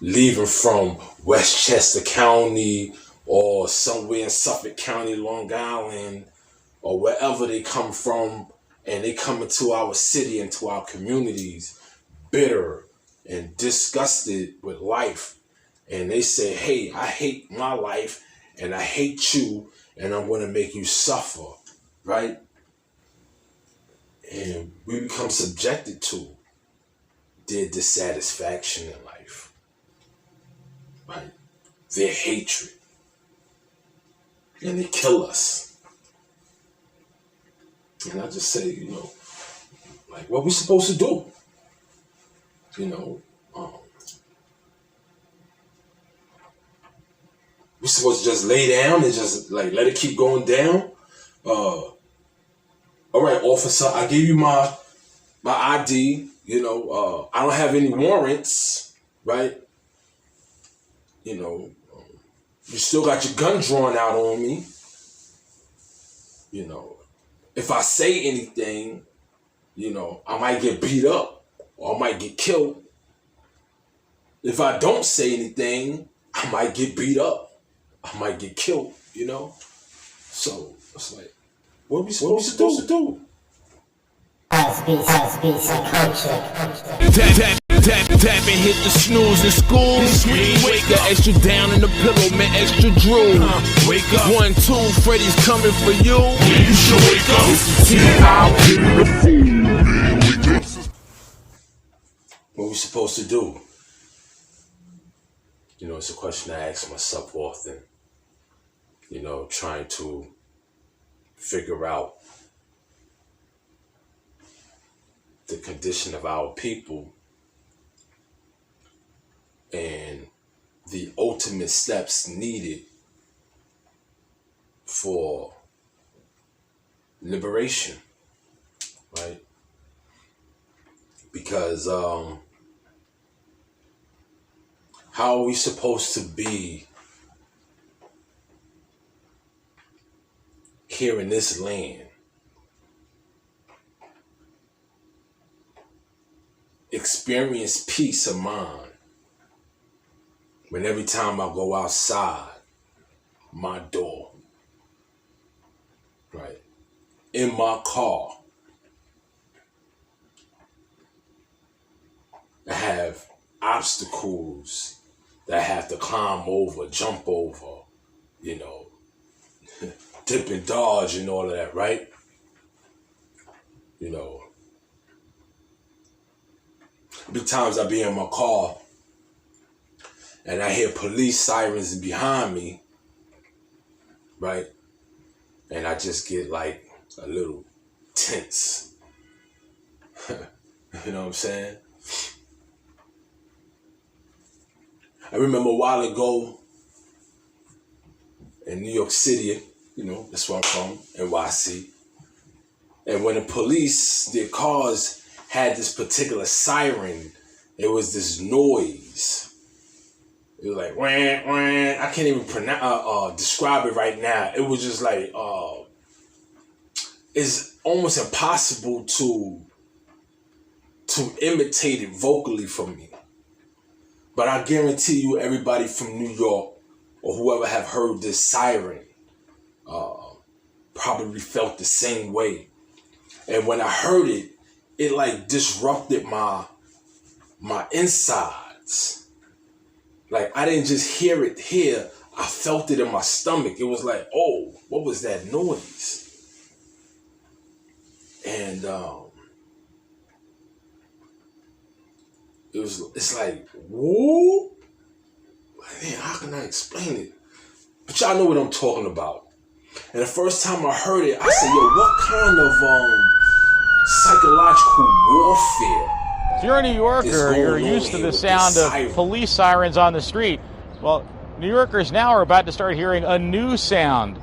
leaving from Westchester County or somewhere in Suffolk County, Long Island, or wherever they come from, and they come into our city, into our communities, bitter and disgusted with life. And they say, hey, I hate my life and I hate you and I'm going to make you suffer, right? And we become subjected to their dissatisfaction in life, right? Their hatred. And they kill us. And I just say, like, what we supposed to do? We supposed to just lay down and just like let it keep going down. All right, officer, I gave you my ID. I don't have any warrants, right? You still got your gun drawn out on me. If I say anything, I might get beat up or I might get killed. If I don't say anything, I might get beat up. I might get killed, So it's like, what are we supposed to do? Tap and hit the snooze in school. Wake the extra down in the pillow, man, extra drool. Wake up. 1, 2, Freddy's coming for you. You should wake up. What we supposed to do? It's a question I ask myself often. Trying to figure out the condition of our people and the ultimate steps needed for liberation, right? Because how are we supposed to be here in this land, experience peace of mind, when every time I go outside my door, right, in my car, I have obstacles that I have to climb over, jump over, dip and dodge and all of that, right? Be times I be in my car and I hear police sirens behind me, right? And I just get like a little tense. You know what I'm saying? I remember a while ago in New York City, that's where I'm from, NYC. And when the police, their cars had this particular siren, it was this noise. It was like, wah, wah. I can't even describe it right now. It was just like, it's almost impossible to imitate it vocally from me. But I guarantee you everybody from New York or whoever have heard this siren probably felt the same way. And when I heard it, it like disrupted my insides. Like I didn't just hear it here, I felt it in my stomach. It was like, oh, what was that noise? And it's like, whoa. Man, how can I explain it? But y'all know what I'm talking about. And the first time I heard it, I said, yo, what kind of psychological warfare? If you're a New Yorker, you're used to the sound of police sirens on the street. Well, New Yorkers now are about to start hearing a new sound.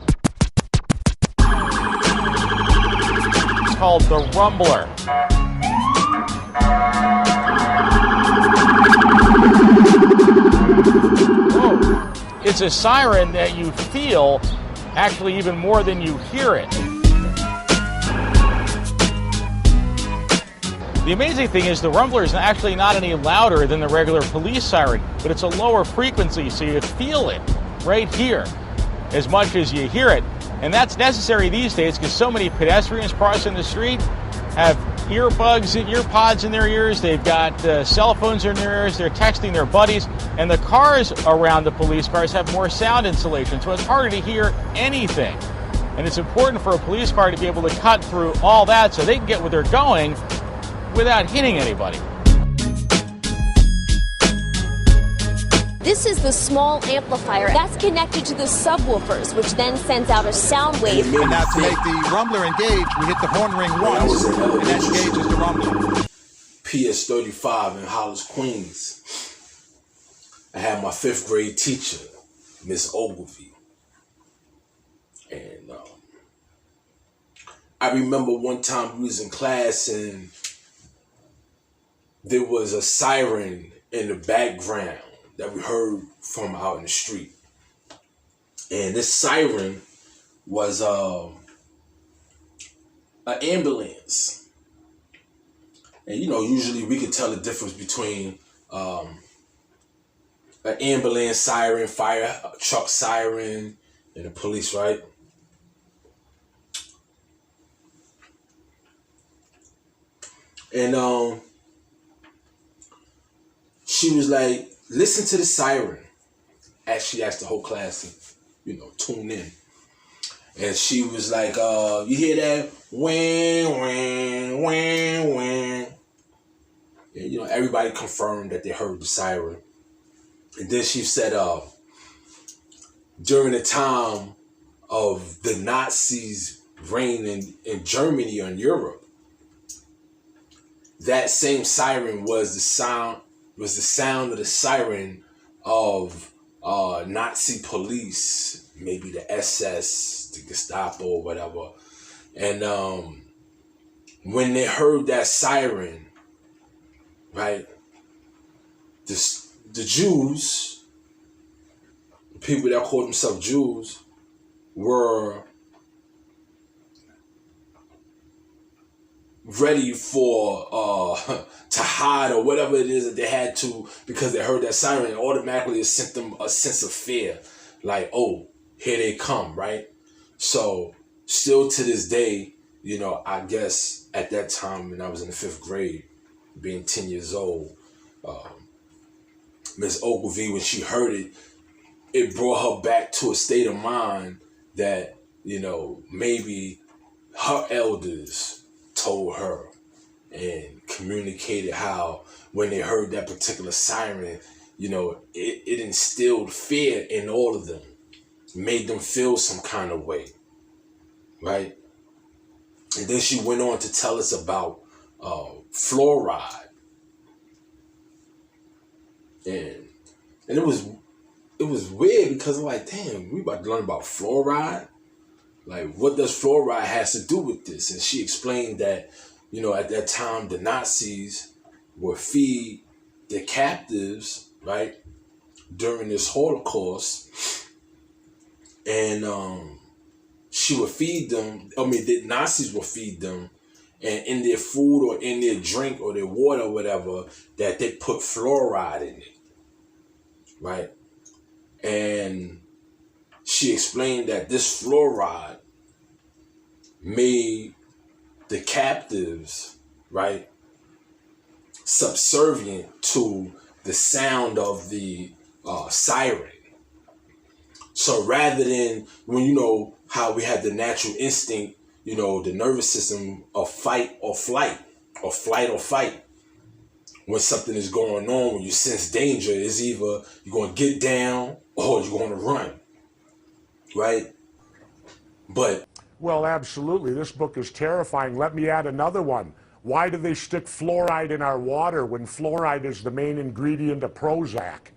It's called the rumbler. Oh, it's a siren that you feel actually even more than you hear it. The amazing thing is the rumbler is actually not any louder than the regular police siren, but it's a lower frequency, so you feel it right here as much as you hear it. And that's necessary these days because so many pedestrians crossing the street have earbuds, earpods in their ears. They've got cell phones in their ears. They're texting their buddies. And the cars around the police cars have more sound insulation, so it's harder to hear anything. And it's important for a police car to be able to cut through all that so they can get where they're going without hitting anybody. This is the small amplifier that's connected to the subwoofers, which then sends out a sound wave. And now to make the rumbler engage, we hit the horn ring once, and that engages the rumbler. PS35 in Hollis, Queens. I had my 5th grade teacher, Miss Ogilvie. And I remember one time we was in class and there was a siren in the background that we heard from out in the street. And this siren was an ambulance. And you know, usually we can tell the difference between an ambulance siren, fire truck siren, and the police, right? And she was like, listen to the siren. Actually asked the whole class to, tune in. And she was like, you hear that? Wang, wang, wang, wang. And, everybody confirmed that they heard the siren. And then she said, during the time of the Nazis reigning in Germany or in Europe, that same siren was the sound of the siren of Nazi police, maybe the SS, the Gestapo, or whatever. And when they heard that siren, right, the Jews, the people that called themselves Jews, were ready for to hide or whatever it is that they had to, because they heard that siren, and automatically it sent them a sense of fear, like, oh, here they come, right? So still to this day, I guess at that time when I was in the 5th grade, being 10 years old, Miss Ogilvie, when she heard it, it brought her back to a state of mind that, maybe her elders told her and communicated how when they heard that particular siren, it instilled fear in all of them, made them feel some kind of way, right? And then she went on to tell us about fluoride. And it was weird because I'm like, damn, we about to learn about fluoride? Like, what does fluoride has to do with this? And she explained that, at that time, the Nazis would feed the captives, right, during this Holocaust. And she would feed them, the Nazis would feed them, and in their food or in their drink or their water or whatever, that they put fluoride in it, right? And she explained that this fluoride made the captives, right, subservient to the sound of the siren. So rather than when, how we had the natural instinct, the nervous system of fight or flight, or flight or fight, when something is going on, when you sense danger, it's either you're going to get down or you're going to run, right? But well, absolutely. This book is terrifying. Let me add another one. Why do they stick fluoride in our water when fluoride is the main ingredient of Prozac?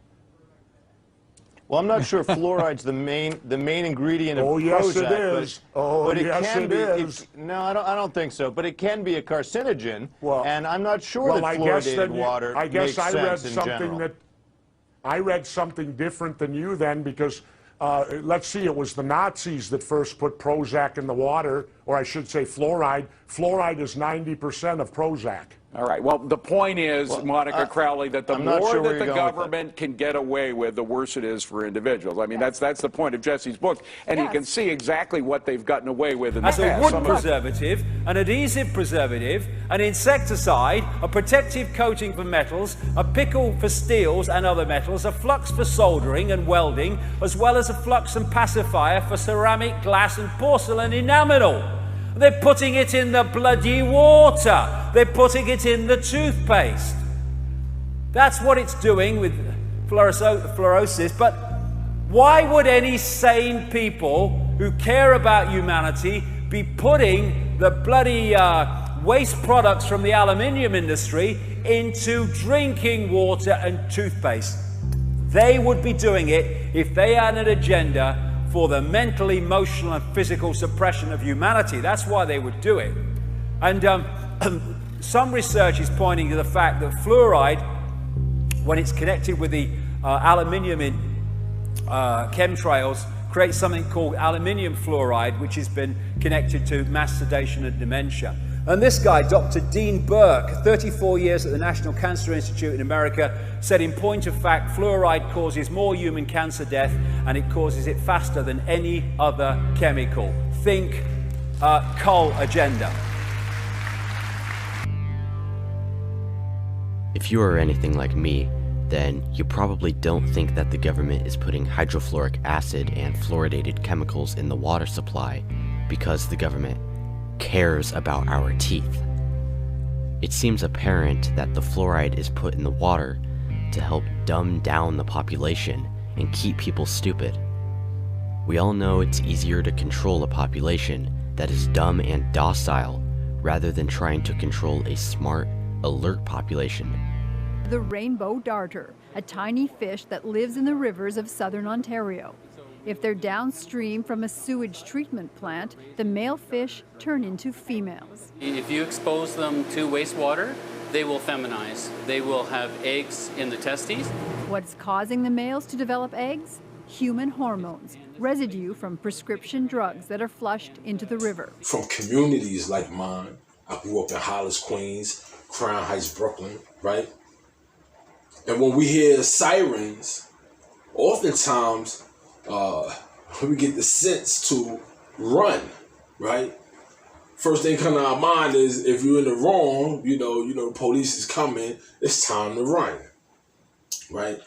Well, I'm not sure fluoride's the main ingredient of Prozac. Oh, yes, it is. But it yes, can it be. is. No, I don't think so. But it can be a carcinogen, and I'm not sure well, that fluoridated water makes sense in general. I read something different than you then, because let's see, it was the Nazis that first put Prozac in the water. or I should say fluoride. Fluoride is 90% of Prozac. All right. Well, the point is, Monica Crowley, that the more that the government can get away with, the worse it is for individuals. I mean, that's the point of Jesse's book, and you can see exactly what they've gotten away with in the past. As a wood preservative, an adhesive preservative, an insecticide, a protective coating for metals, a pickle for steels and other metals, a flux for soldering and welding, as well as a flux and pacifier for ceramic, glass and porcelain enamel. They're putting it in the bloody water. They're putting it in the toothpaste. That's what it's doing with fluorosis. But why would any sane people who care about humanity be putting the bloody waste products from the aluminium industry into drinking water and toothpaste? They would be doing it if they had an agenda for the mental, emotional and physical suppression of humanity. That's why they would do it. And some research is pointing to the fact that fluoride, when it's connected with the aluminium in chemtrails, creates something called aluminium fluoride, which has been connected to mass sedation and dementia. And this guy, Dr. Dean Burke, 34 years at the National Cancer Institute in America, said in point of fact, fluoride causes more human cancer death and it causes it faster than any other chemical. Think coal agenda. If you are anything like me, then you probably don't think that the government is putting hydrofluoric acid and fluoridated chemicals in the water supply because the government cares about our teeth. It seems apparent that the fluoride is put in the water to help dumb down the population and keep people stupid. We all know it's easier to control a population that is dumb and docile rather than trying to control a smart, alert population. The rainbow darter, a tiny fish that lives in the rivers of southern Ontario. If they're downstream from a sewage treatment plant, the male fish turn into females. If you expose them to wastewater, they will feminize. They will have eggs in the testes. What's causing the males to develop eggs? Human hormones, residue from prescription drugs that are flushed into the river. From communities like mine, I grew up in Hollis, Queens, Crown Heights, Brooklyn, right? And when we hear sirens, oftentimes we get the sense to run, right? First thing coming to our mind is if you're in the wrong, you know, the police is coming, it's time to run, right?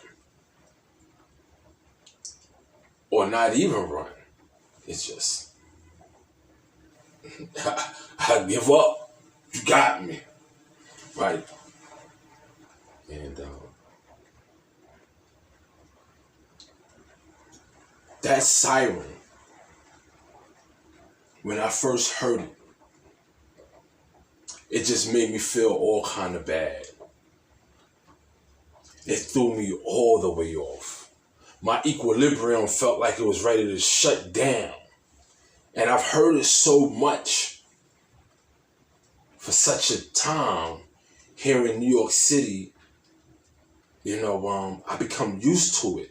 Or not even run. It's just, I give up. You got me, right? And that siren, when I first heard it, it just made me feel all kind of bad. It threw me all the way off. My equilibrium felt like it was ready to shut down. And I've heard it so much for such a time here in New York City. You know, I become used to it.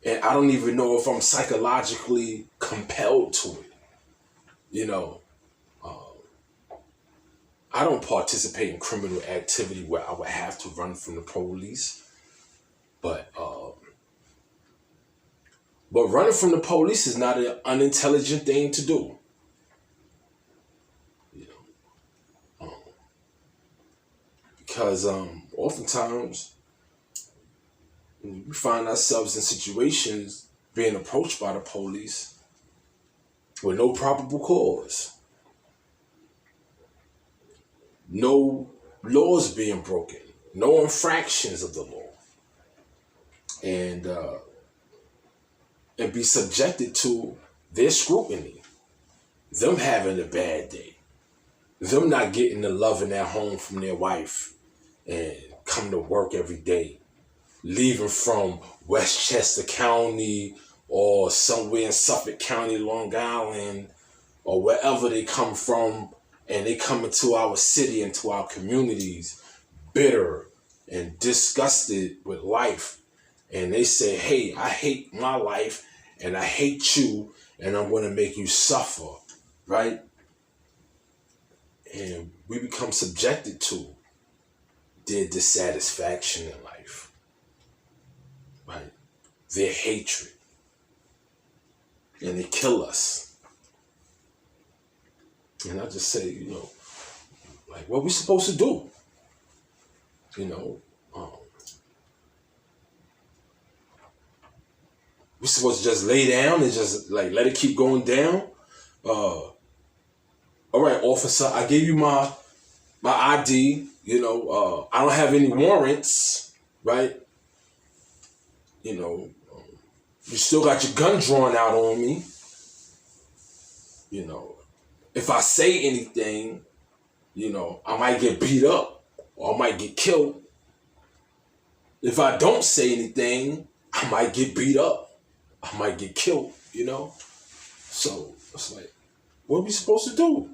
And I don't even know if I'm psychologically compelled to it. You know, I don't participate in criminal activity where I would have to run from the police. But running from the police is not an unintelligent thing to do. You know, because oftentimes we find ourselves in situations being approached by the police with no probable cause. No laws being broken. No infractions of the law. And be subjected to their scrutiny. Them having a bad day. Them not getting the love in their home from their wife and come to work every day. Leaving from Westchester County or somewhere in Suffolk County, Long Island, or wherever they come from, and they come into our city, into our communities, bitter and disgusted with life. And they say, hey, I hate my life, and I hate you, and I'm going to make you suffer, right? And we become subjected to their dissatisfaction in life, right? Their hatred. And they kill us. And I just say, you know, like, what we supposed to do? You know, we supposed to just lay down and just like let it keep going down? All right, officer, I gave you my ID. You know, I don't have any warrants, right? You know, you still got your gun drawn out on me. You know, if I say anything, you know, I might get beat up or I might get killed. If I don't say anything, I might get beat up. I might get killed, you know? So it's like, what are we supposed to do?